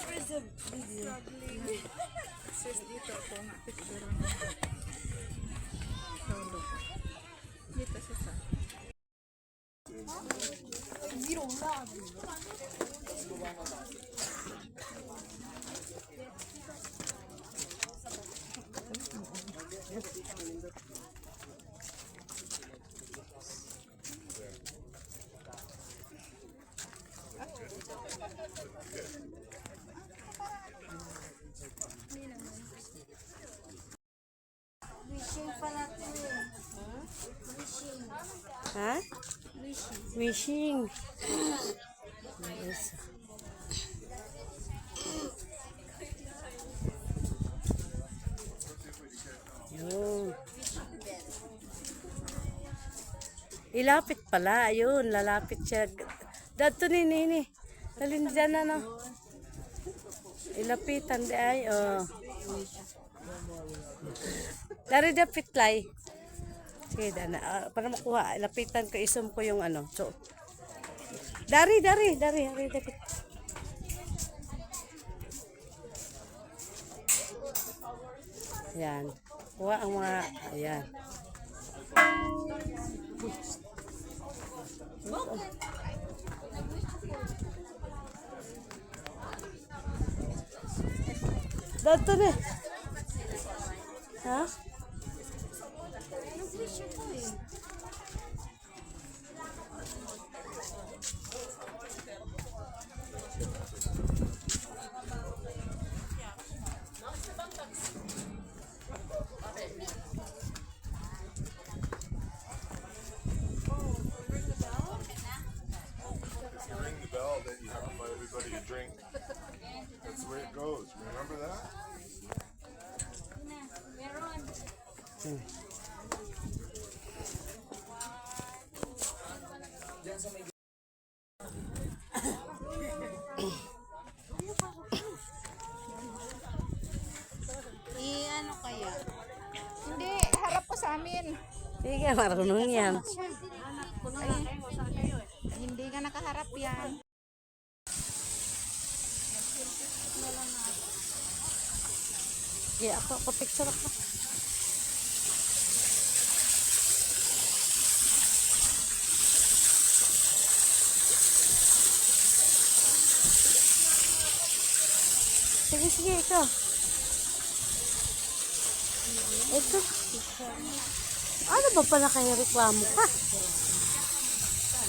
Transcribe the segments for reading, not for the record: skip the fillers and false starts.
Where's the video? Sis, dito ako nga picture mo. Solo. Dito sis. 위로 올라가. Wishing pala to eh. Wishing. Ha? Wishing. Yes. Yun. Ilapit pala. Ayun, lalapit siya. Dato ni. Dalhin dyan na, no? Ilapitan di ay. Oh. Dari dapit lay. Sige, dana. Para makuha, lapitan ko, isum ko yung ano. So, dari, dapit. Ayan. Kuha ang mga, ayan. Dato na. Ha? Then you have to buy everybody a drink. That's the way it goes. Remember that? Ano kaya? Hindi, harap ko sa amin. Hindi ka marunong yan. Hindi ka nakaharap yan. Yeah, ako picture ako. Sige, ikaw. Ito. Ano ba pala kaya reklamo ka?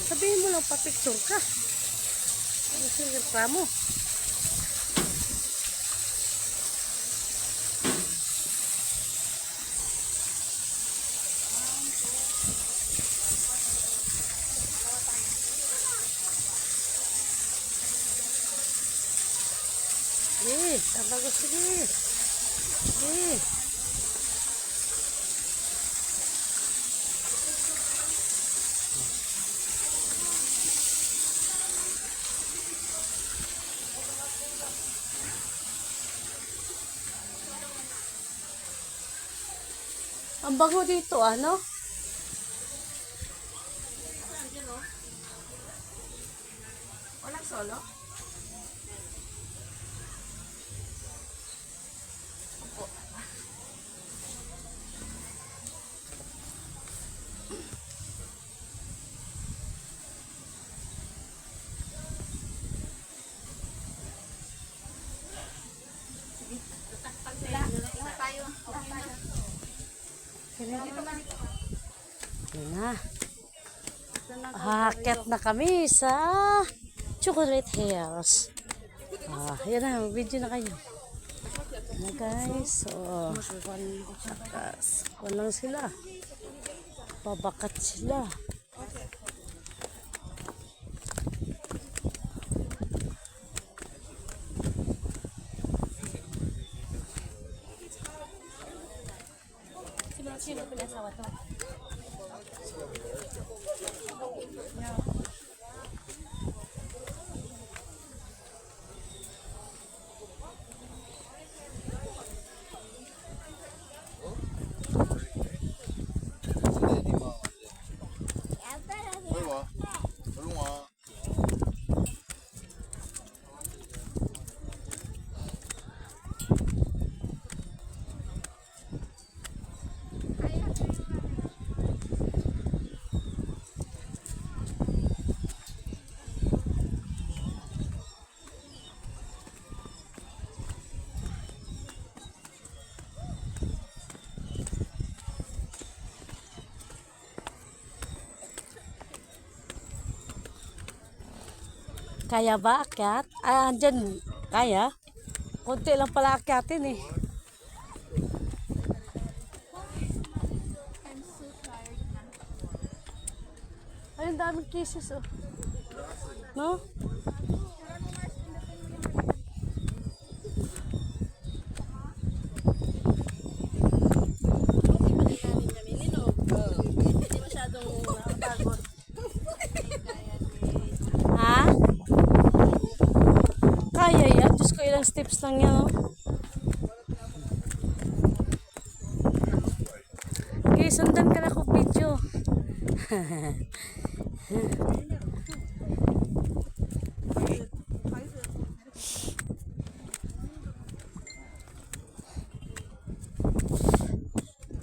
Sabihin mo lang pa-picture ka. Ano siya reklamo? Tambah ko sige. Sige. Ang bango dito, ano? Walang solo? Yan na. Haket na kami sa Chocolate Hills. Yan na, video na kayo. Yan na guys. So, takas. Walang sila. Pabakat sila. Sino pinasawa to? Kaya ba akyat? Ah, andyan. Kaya? Konti lang pala akyatin eh. Ay, ang daming cases oh. No? Ha? Kaya yan. Diyos ko, ilang steps lang yan oh. Okay, sundan ka na ko video.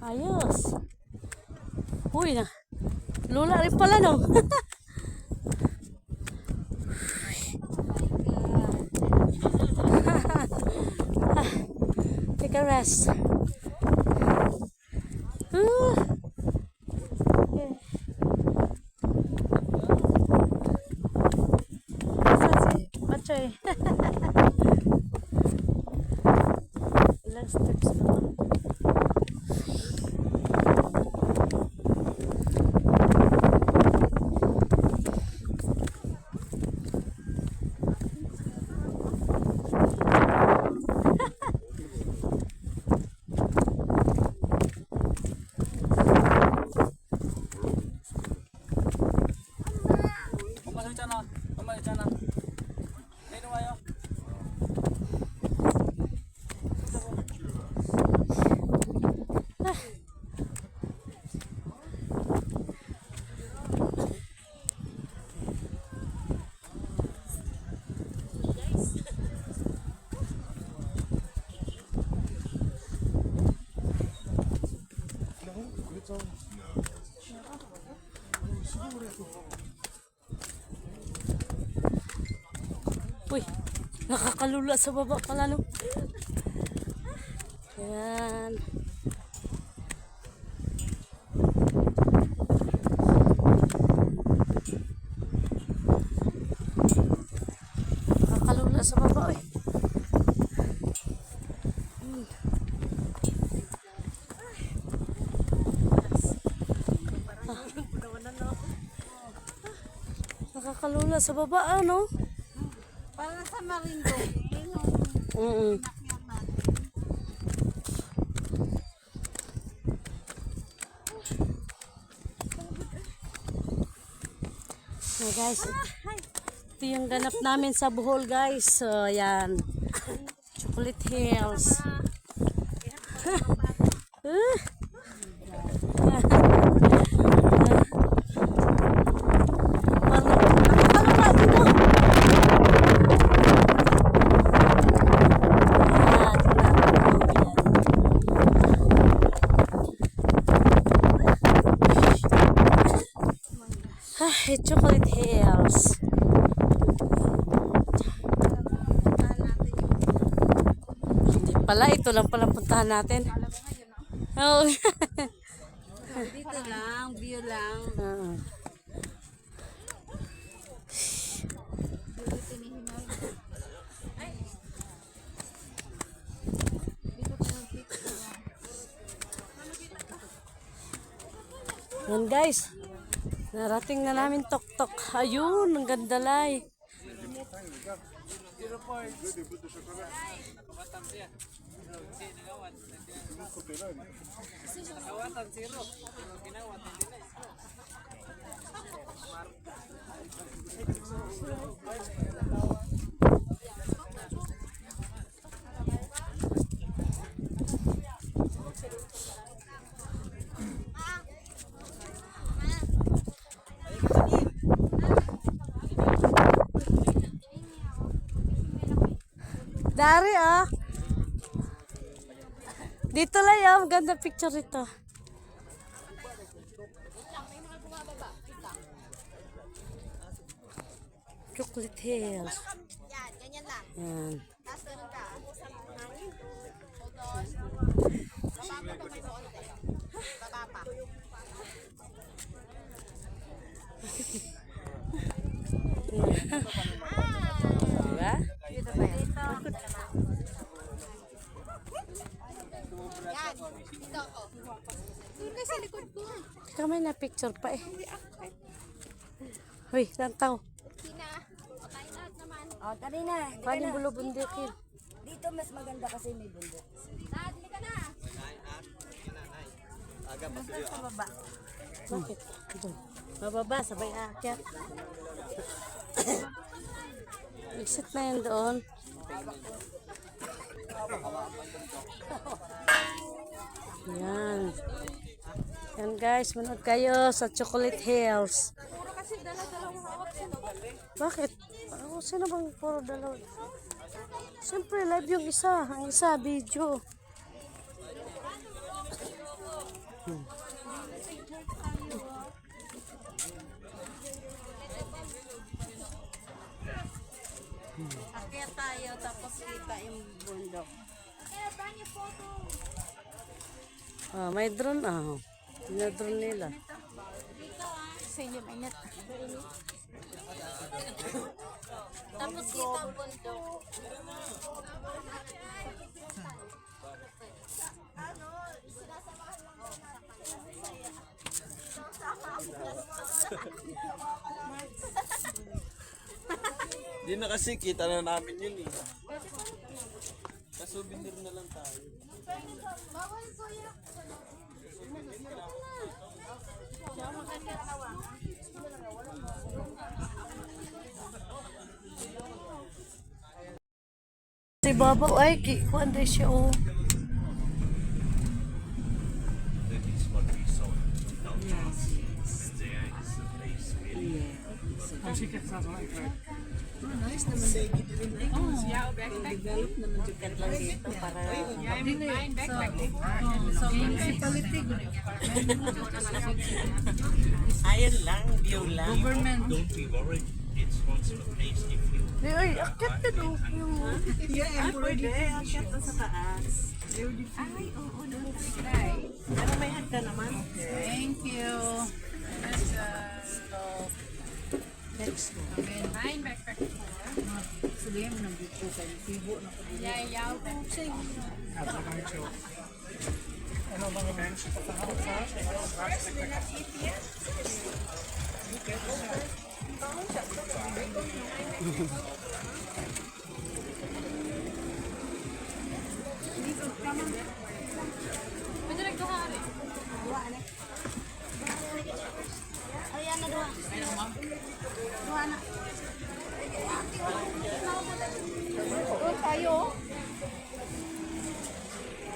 Ayos. Uy na. Lula rin pala no. Take a rest. Okay. Saan si Machoy? Ilang steps na ba? Uy, nakakalula sa baba pala no. Ayan. Nakakalula sa baba eh. Nakakalula sa baba ano? Para sa Marindong. Na guys, ito yung ganap namin sa Bohol guys. So, ayan. Chocolate Hills. Chocolate Hills. Hindi pala, ito lang pala puntahan natin. Oh. Dito lang, view lang. Yan guys. Narating na namin Tok-Tok. Ayun, ang ganda lai. Dari ah. Dito lang ah, maganda picture ito. Chocolate Hills. Yan, ganyan lang. Yan. Tapos ganun ka. Baba pa may konti. Baba pa. likod ko. Kamay na picture pa eh. Uy, lantaw. Sina. O tayo lahat naman. Oh, tari na. Paano yung bulubundikin? Dito mas maganda kasi may bundok. Lahat, hindi ka na. Sa baba. Bakit? Doon. Mababa, sabay aakyat. Exit na yun doon. Yan. Yan guys, manood kayo sa Chocolate Hills. Puro kasi dala-dalawang hawak sino. Bakit? Sino bang puro dalawa? Siyempre, live yung isa. Ang isa, video. Akyat tayo tapos kita yung bundok. May drone May drone nila. Sa inyo mainit. Tapos kita ang bundok. Hindi na kasi kita na namin yun eh. Kasouvenir na lang tayo. Si Baba, ay, kuwan din siya, oh. Ayun lang, view lang. Don't be worried. It's once a tasty food. Ay, akyat ka doon. Yeah, pwede. Akyat na sa taas. Ay, oo, doon tayo. Pero may hagda naman. Thank you. Next. Nine backpack four. Sabihin mo ng buko kayo. Sibo na ko. Yayaw ko sa inyo. Pwede nagtuhari. Ayan na doon. Doon na. Doon tayo.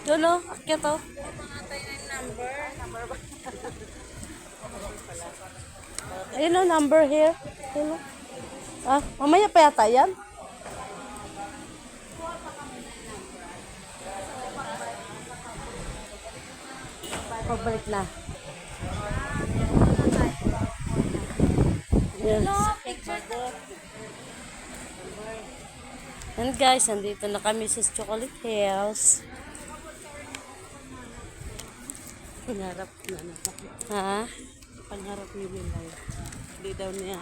Doon, oh. Akyat, oh. Ayun, oh, number here. Ayun, oh. Mamaya pa yata yan. Pabalik na. Yes. And guys, andito na kami sa Chocolate Hills. Pangarap na na. Ha? Pangarap ni Wilay. Hindi daw niya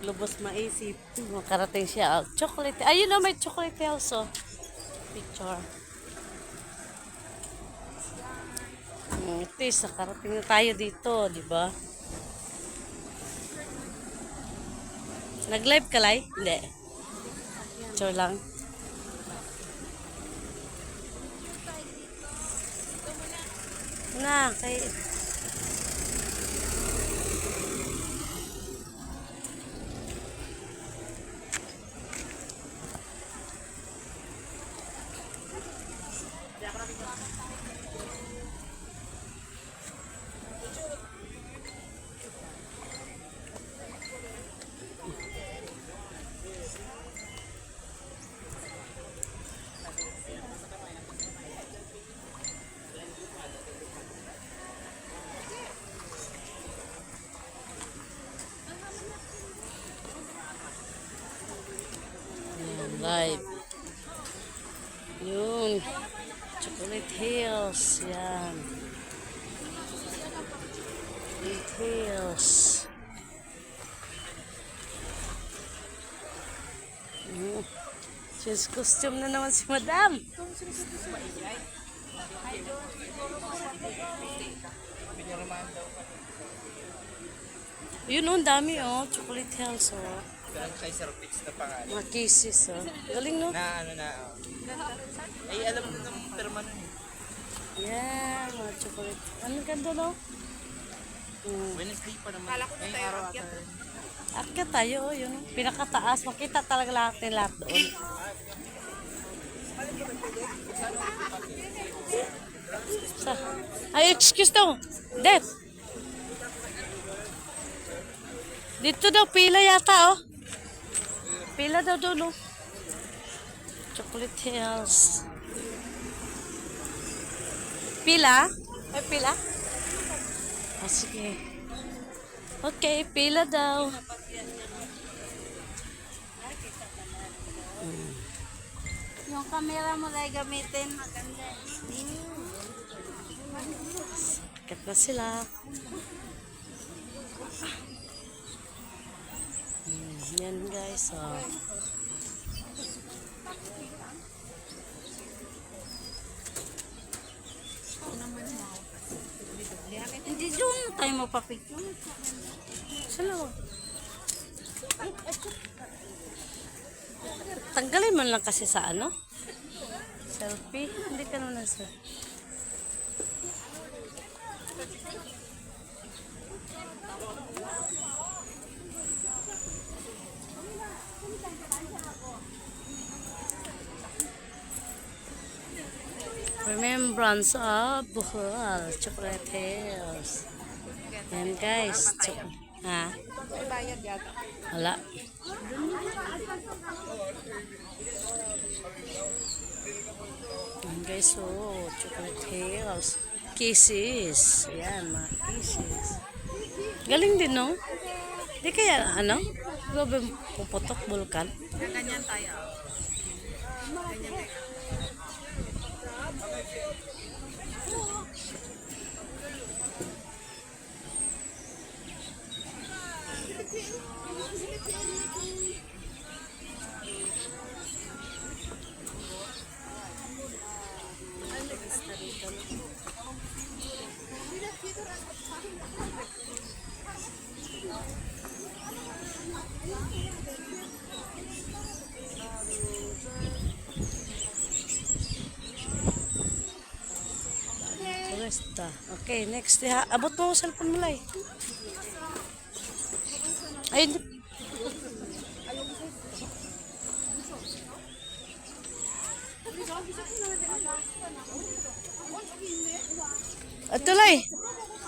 lubos maisip. Makarating siya. Chocolate. Ayun na, may Chocolate Hills, oh. Picture. At least, nakarating na tayo dito, di ba? Nag-live ka, Lai? Hindi. Picture lang. Na, kay... Live. Yun. Chocolate Hills. Yan. Chocolate Hills. Since costume na naman si Madam. Yun oh, ang dami oh. Chocolate Hills oh. Parang kay Sir Pix na pangalan. Mga kisses oh. Galing no? Na ano na, ay alam mo ng terma nun eh. Yeah, mga chocolate. Ano ganda no? Wednesday pa naman. Kala ko na tayo akyat. Akyat tayo oh, yun oh. Pinakataas. Makita talaga lahat ng lahat doon. Ay, excuse daw. Dep. Dito daw, pila yata, oh. Pila daw doon, oh. Chocolate Hills. Pila? Ay, pila? Ah, sige. Okay, pila daw. Yung camera mo lang gamitin, maganda. Kat na sila. Yan guys, oh. Hindi doon tayo mapapicture. Sala. Tanggalin man lang kasi sa ano? Selfie? Hindi ka naman sa... Remembrance of Bohol Chocolate Hills. Yan guys. Ha? May bayad yata. Wala. Yan guys, oh. Chocolate Hills. Kisses. Yan, mga kisses. Galing din, no? Di kaya, ano? Grabe puputok, bulkan. Ganyan tayo. Ganyan tayo. Basta. Okay, next. Abot mo ang cellphone mo, Lai. Ay, hindi. Ito, Lai.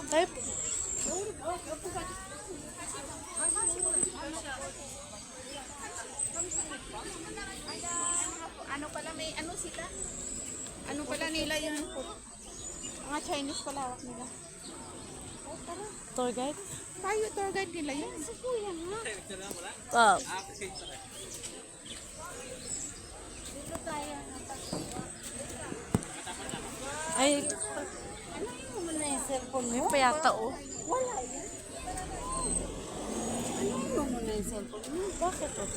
Type. Ano pala may ano sila? Ano pala nila yung mga Chinese pala hawak nila. Tour guide. Tayo tour guide nila yun. Si Kuya nga. Oh. Ay, Ano yung muna yung cellphone mo? may pa yata, oh. Wala yan. Ano yung muna yung cellphone mo? Bakit, oh?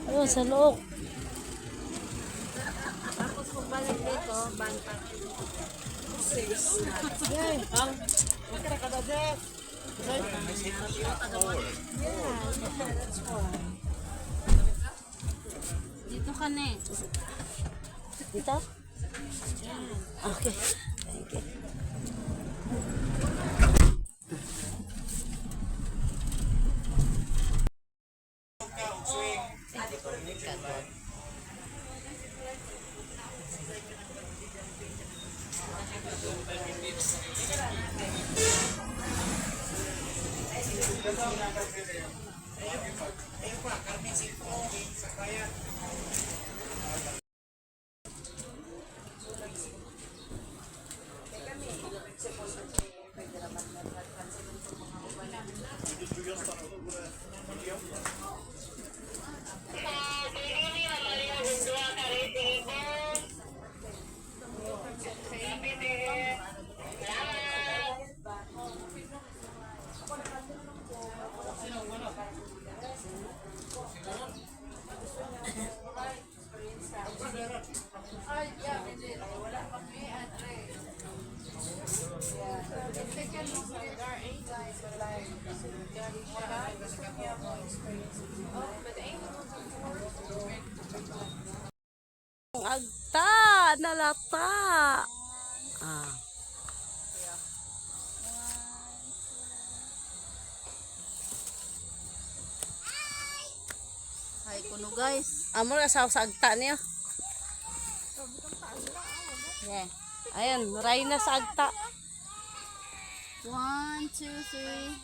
Ayun, sa loob. Tapos pagbalik dito, banta. Dito ka na eh. Dito? Okay. Thank you. Agta, nalata. Ah. Ay, kuno guys. Amo na sa agta niya. Yeah. Ayan, maray na sa agta. 1, 2, 3.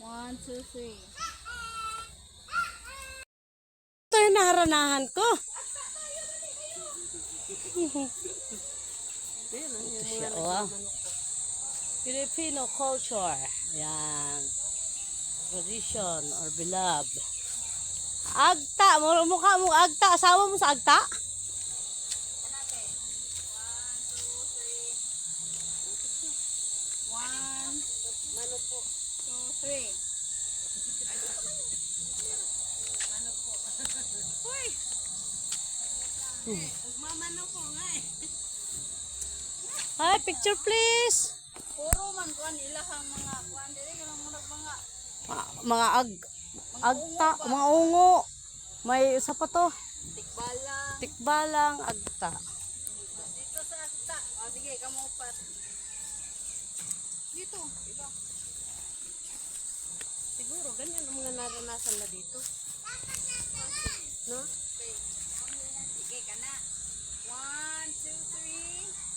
1, 2, 3. Ito yung naharanahan ko. Siya, oh. Filipino culture. Yan. Tradition or beloved. Agta. Mukha mo agta. Asawa mo sa agta? Hi, picture please. Puro man kuan ilahang mga kuan dili kanang mga Mga agta, mga ungo. May isa pa to. tikbala Tikbalang agta. dito sa akta. O sige, kamo upat. Dito. Iba. Siguro, ganyan ang mga naranasan na dito. No? Sige ka na. 1, 2, 3.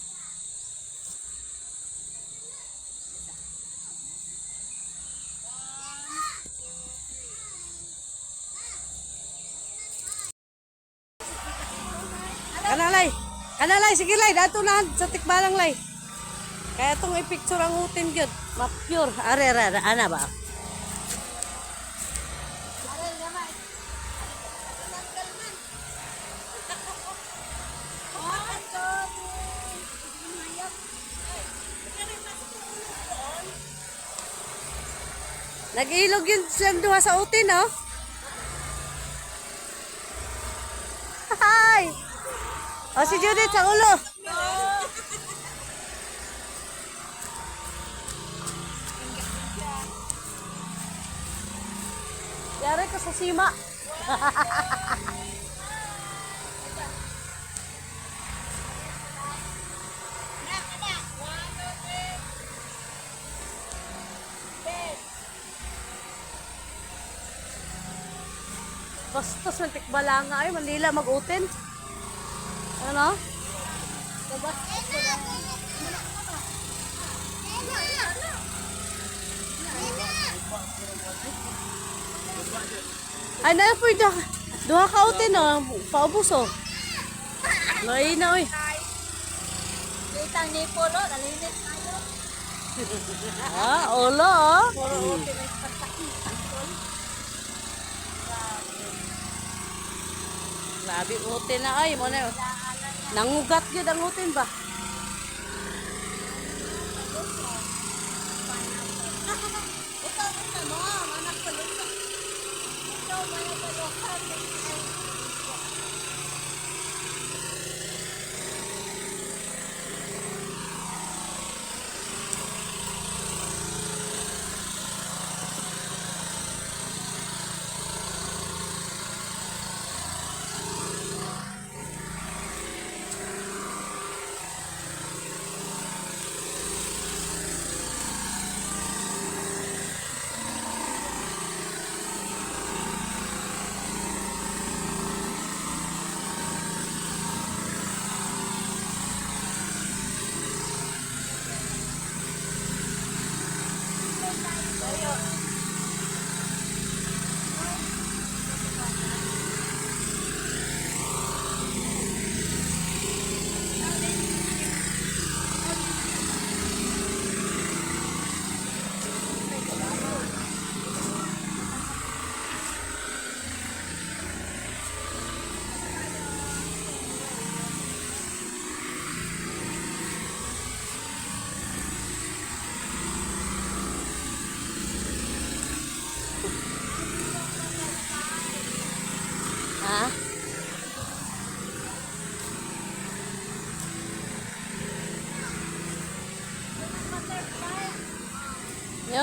Kanalay. Kanalay, sige lay. Dato na sa tikbalang lay. Kaya itong i-picture ang utin yun. Ma-pure. Are, ana ba? Nag-ilog yun silang duha sa utin, no? Hi! O, si Judith sa ulo. Yari ko sa sima. Bastos ng tikbalanga ay Manila mag-utin. Ano? Ay na po duha ka utin oh, paubos oh. Lay na oy. Kitang ni polo, nalinis tayo. Ah, ulo oh. Grabe utin na ay mo na. Nangugat gyud ang utin ba?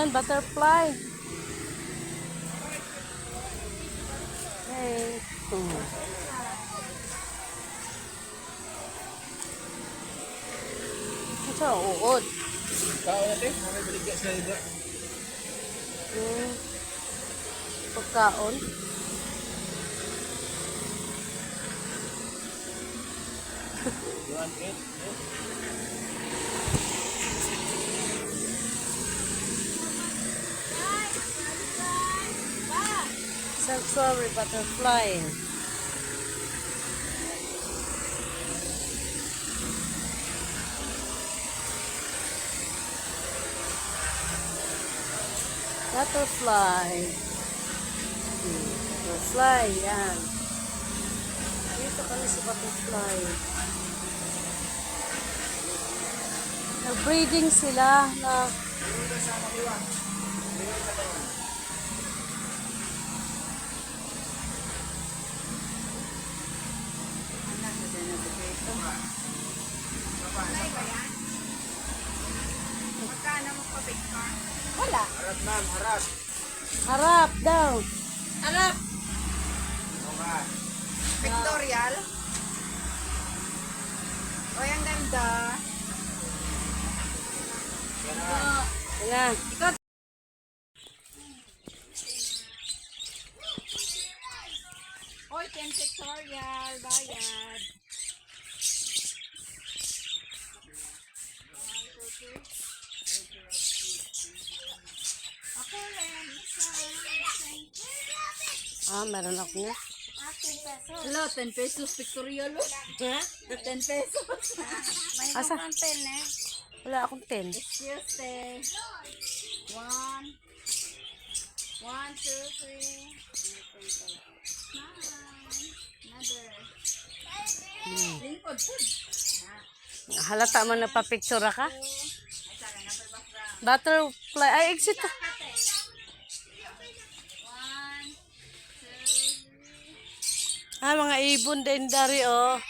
Ayan, butterfly. Hey. Ito ang uod. Kao natin, may baligya sa iba. Pagkaon. Sanctuary butterfly. Butterfly. Butterfly, yan. Dito kami sa butterfly. Nag-breeding sila na Magkano magpa-picture? Wala. Harap ma'am, harap. harap daw. Harap. Pictorial? Oy, ang ganda. Yan. Oy, 10 pictorial. Bayad. Ako rin, isa. Meron ako niya. Hello, 10 pesos pictorial. Ha? 10 pesos. May Asa? kang pen eh. Wala akong 10. Excuse me. 1, 2, 3. Another. Lingkod po. Halata man nagpa-picture ka? Butterfly. Ay, exit ka. 1, 2, 3. Mga ibon din dari, oh.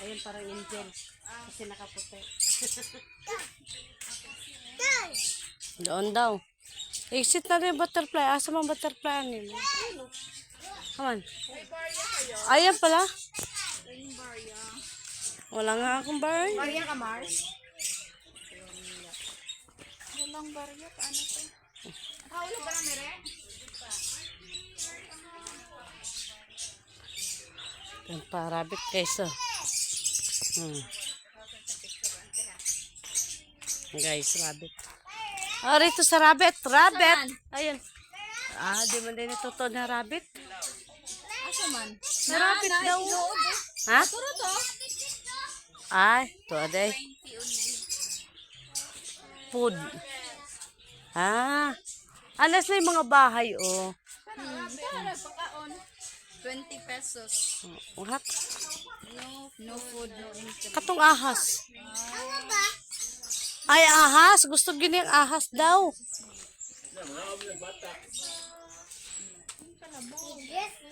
Ayun, parang angel. Kasi nakaputi. Doon daw. Exit na rin yung butterfly. Asa mang butterfly nila? Come on. Ayan pala. Wala nga akong bar. Barya ka, Mars? Walang barya. Paano to? Nakaulo ba na, Mere? Yan pa, rabbit queso. Guys, rabbit. Rito sa rabbit. Rabbit! Ayun. Di man din ito to na rabbit. Asa man? Na rabbit daw. Ha? Turo to. Ay, to aday. Food. Alas na yung mga bahay, oh. Para pagkaon. 20 pesos. What? No food, no interest. Katong ahas. Ay, ahas. Gusto gini ang ahas daw.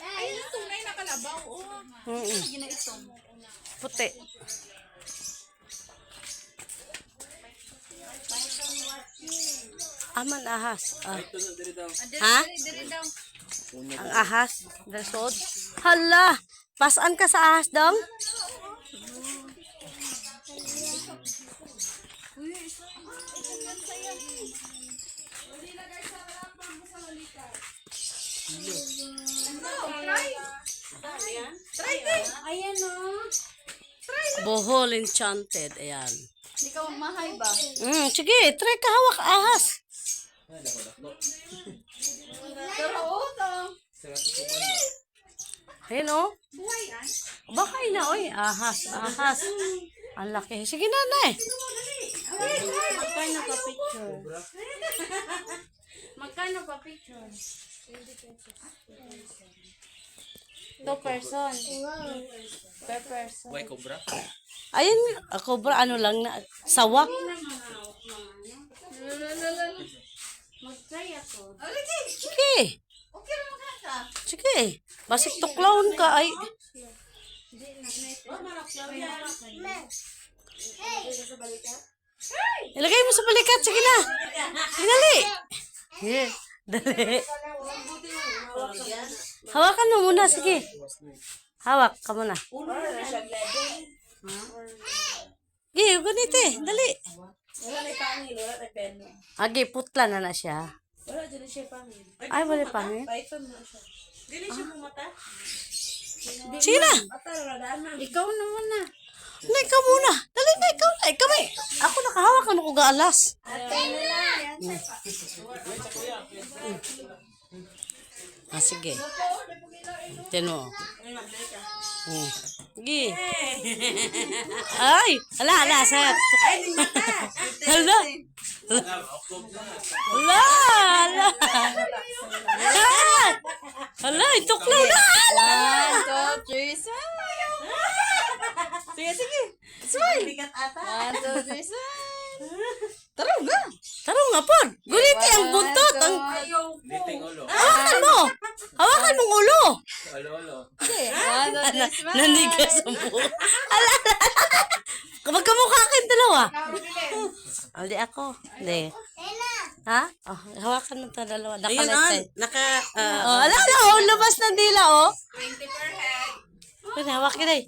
Ay, yung tunay na kalabaw. Oh. Mm-mm. Puti. Aman ahas. Ha? Diri daw. Ang ahas. Dasod. Hala! Pasan ka sa ahas dong? Ayan o. Bohol Enchanted. Ayan. Hindi ka mahay ba? Sige, try ka hawak ahas. Pero to. Ayun o. Baka na, oy. Ahas, ahas. Ang laki. Sige na, nay. Magkano pa picture? Magkano pa picture? 2 person. Per person. Why cobra? Ayun, cobra, ano lang na, sawa. Mag-try ako. Sige. Okay lang ka. Sige. Basik tuklaw ka, ay. Ilagay mo sa balikat. Sige na. Dali. Dali. Hawakan mo muna. Sige. Hawak ka muna. Sige, ganito eh. Dali. Agi, putla na na siya. Ay, wala pangit. Sige na. Ikaw naman na. Dali, ikaw muna. Dali na, ikaw na. Ikaw may. Ako nakahawak. Ano ko gaalas? Sige. Tino. Sige. Ay, hala, sayap. Hala. Hala. Hala, ituklaw na. Hala. 1, 2, 3, smile! Sige. Smile! 1, 2, 3, smile! Tarong ga! Tarong nga po. Guliti ang buntot. Ang... Hawakan mo. Hawakan mong ulo. Okay, 1, 2, 3, smile! Nanigas ang buho. Hala. Magkamukha kayong dalawa. Hindi ako. Hindi. Ha? Oh, hawakan mo ito dalawa. Nakalatay. Oh, ala, oh, lumabas ng dila, oh. 20 per head. Pwede, hawak ka na eh.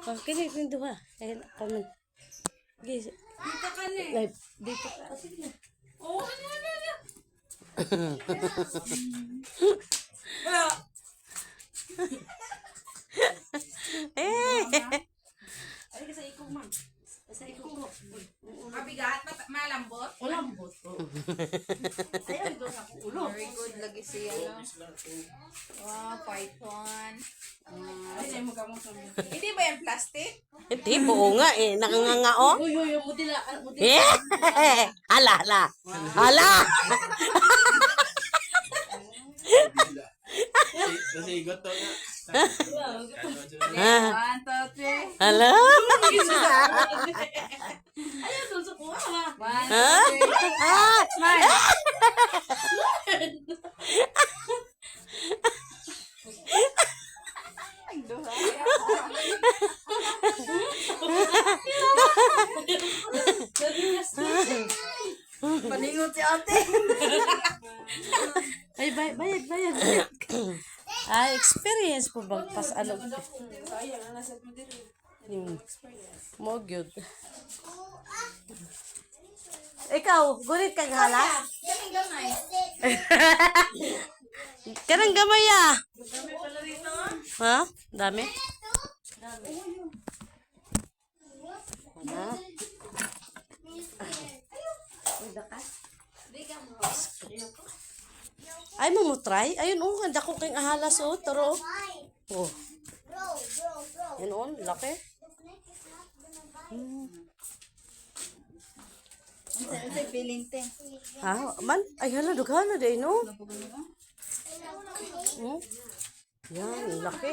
Oh, kini, dito ha. Ayun, comment. Dito ka na eh. Live. Dito ka. Oh, sige na. Oh, Mabigat, malambot. Very good lagi siya, no? Wow, python. Hindi ba yan plastic? Hindi, buo nga eh. Nakanganga, oh. Uy, mudila. Eh! Hala. Kasi igot to na. 1, 2, 3. Hala. 1, 2, 3. Smile! Paningot si ate. Ay, bayad. Ay, experience po bang pas ano? Mo good. Ikaw, gulit kang halas? Kanang gamay ah. Ha? Dami? Ay, mo try? Ayun, oh, handa ko kayong ahalas, oh, taro. Oh. Yan, oh, laki. Ano feeling te? Ha? Man? Ay, hala, dughan na din, no? Oh. Yan, laki.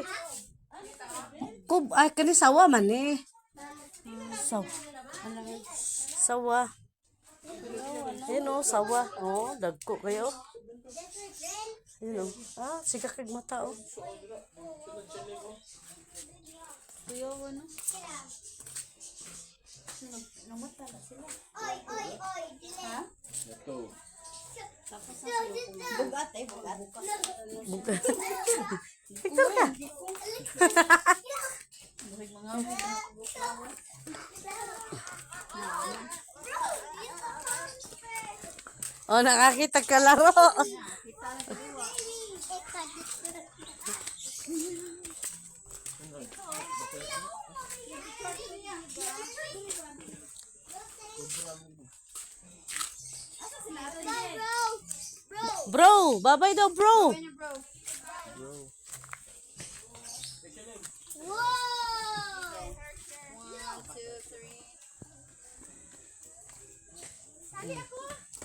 Kub, ay, kani sawa man, eh. Sawa. Ayun, oh, sawa. Oh, dagko kayo. Ayun, oh. Ah, sigak kag mata, oh. Kuya, ano? Ito. Bugat eh, bugat. Picture ka. Oh, nakakita ka laro. Bro, bye-bye daw, bro.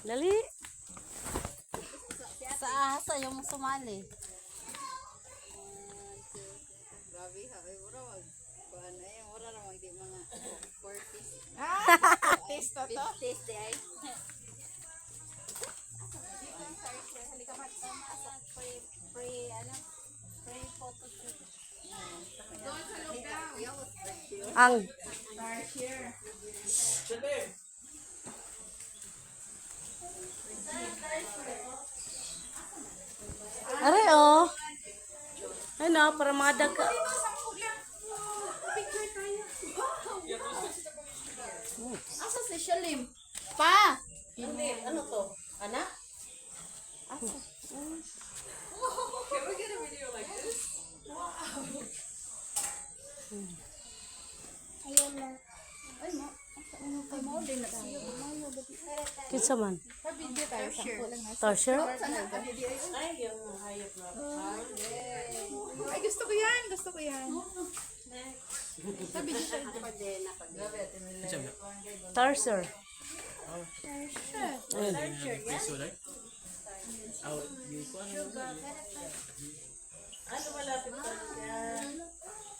Dali. Sa asa yung sumali. Grabe ha, wala wag. Kuan ay wala ra mag di mga 40s. Taste to to. 50s di ay. Ang Are, oh. Ay na, para mga daga. Asa si Shalim? Pa! Ano to? Anak? Kinsa man? Torture? Ay, gusto ko yan. Gusto ko yan. Torture.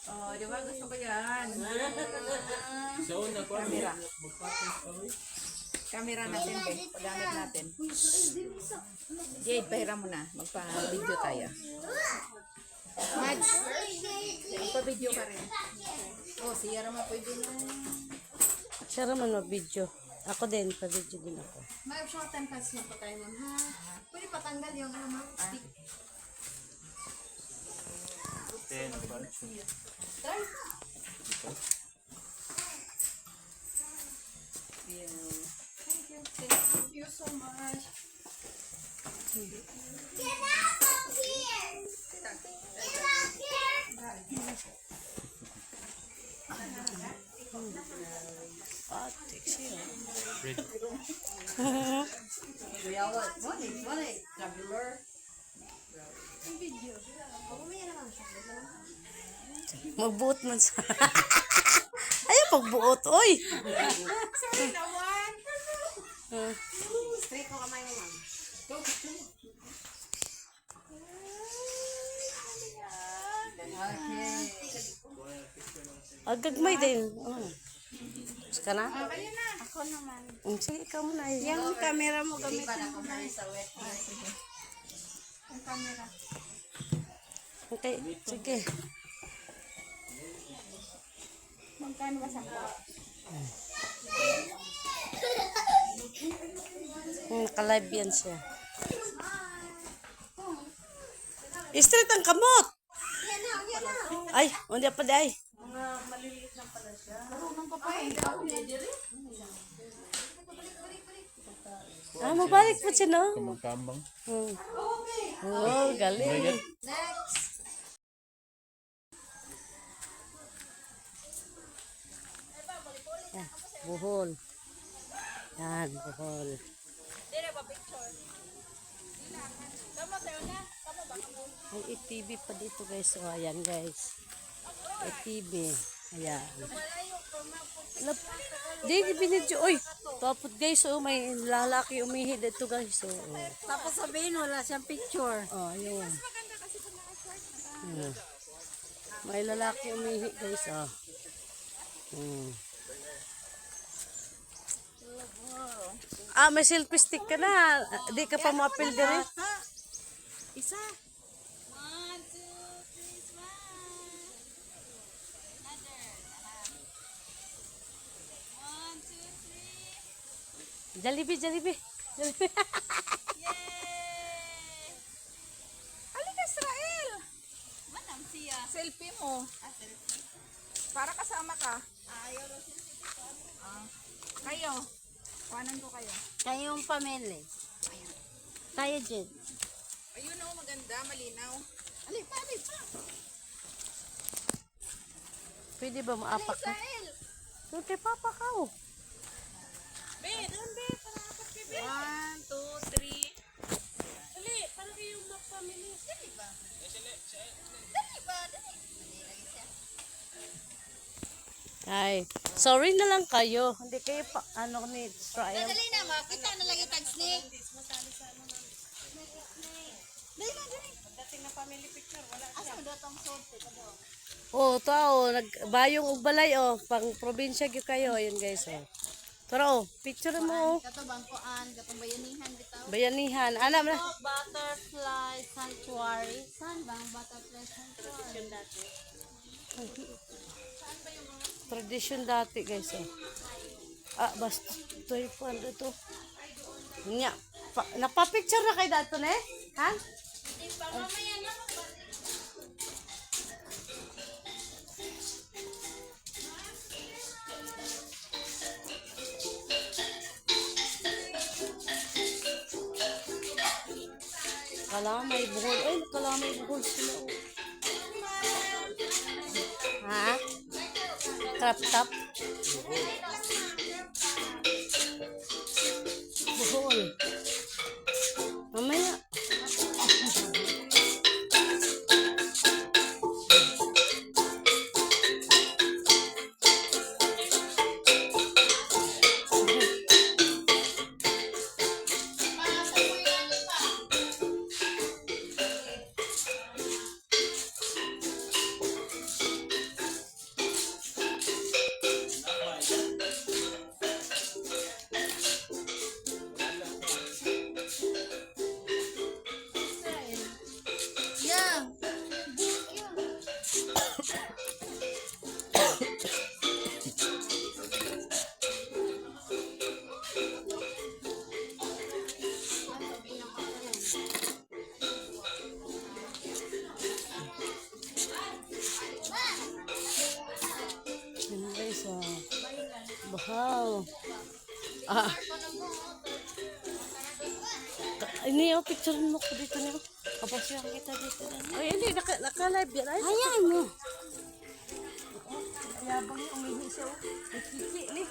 Oh, di ba? Gusto ko yan. So, Camera. Camera natin, be. Paggamit natin. Jade, pahiram mo na. Magpa-video tayo. Mads, magpa-video ka rin. Oh, siya naman pwede na. Siya naman mag-video. Ako din, pa-video din ako. May short time pass na pa tayo, ma'am, ha? Pwede patanggal yung ano, stick. Try. Thank you so much. Get out of here! Get out here! Kuya, what? Money. Traveler. Magbuot man sa... Ayaw pagbuot, oy! Sorry naman. Straight mo kamay mo, ma'am. Okay. Agagmay din. Gusto ka na? Kaya na. Ako naman. Sige, ikaw muna. Yung camera mo Hindi pa gamitin. na kumay sa wet. Yung camera. Okay, sige. Magkano ba sa ko? Naka-live yan siya. Straight ang kamot! Ay, hindi pa di ay. Ah, mabalik po siya, no? magkambang. Oh, galing. Ah, buhol. Yan, buhol. May ATV pa dito guys. So, ayan guys. ATV. Ayan. Di, binidyo. Uy, tapos guys, oh, may lalaki umihi dito guys. Oh, oh. Tapos sabihin, wala siyang picture. Oh, yun. May lalaki umihi guys. Oh. Ah, may selfie stick ka na. Di ka pa mapil din. Isa. Jollibee. Jollibee. Alika, Israel. Manang siya. Selfie mo. Para kasama ka. Kayo. Kuhanan ko kayo. Kayong pamilya. Tayo, Jed. Ayun o, maganda, malinaw. Alin pa. Pwede ba maapak na? Doon kay Papa ka oh. Be, doon be. Pangapat kay be. 1, 2, 3. Dali, para kayong mag-family. Dali ba? Dali. Ay, sorry na lang kayo. Hindi kayo pa, ano ni Israel. Dali na, makita na lang yung tag snake. Oh, tao, nagbayong og balay oh, pang probinsya gyud kayo, ayun guys oh. Tara oh, picture mo oh. Kato bangkoan, katong bayanihan bitaw. Bayanihan. Ana man. Butterfly Sanctuary. Saan bang Butterfly Sanctuary? Tradisyon dati, guys. Oh. Basta 12 po, ano to? Nya, napapicture na kayo dato na eh? Ha? Kala may buhol. Ay, kala may buhol sila. Oh. Ha? Crop top? Buhol. Mamaya. Yeah. Yan guys, bahaw. Ini picture mo ko dito niyo. Kapag siya kita dito. Ay, hindi. Naka-live yan. Ay, Ayan mo. yabang yung umihi siya. Ay, kiki, ni.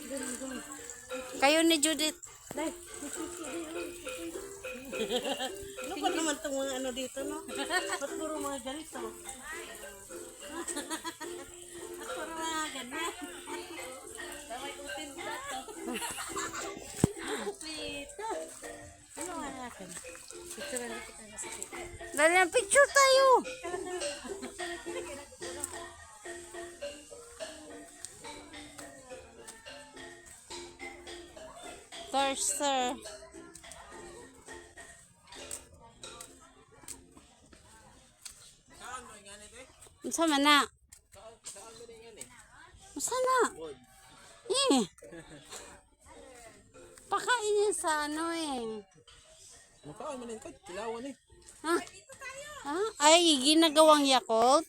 Ganun. Kayo ni Judith. Dahil, Ano pa naman itong mga ano dito, no? Ba't puro mga ganito? Ba't puro mga ganyan? Damay utin dito. Pito. Ano nga natin? Picture na kita na sa kita. Dali ang picture tayo! Thirster. Unsa man na? Unsa na? Pakain niya sa ano eh. Makaon man ito, kilawan eh. Ha? Ha? Ay, ginagawang Yakult?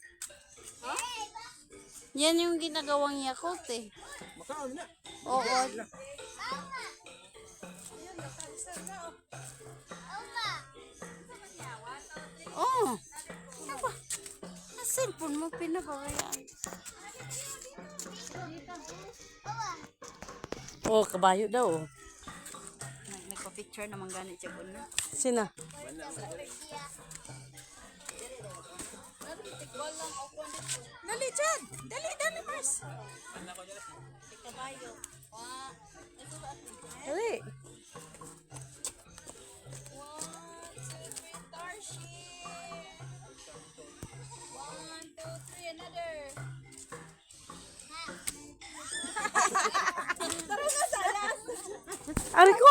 Yan yung ginagawang Yakult eh. Makaon na. Oo. Oh. Ano ba? Ang cellphone mo pinabayaan. Oh, kabayo daw. Oh. Nagpa-picture naman ganit siya na. Sina? dali, Chad. Dali, Mars. Kabayo. Dali. Ari ko!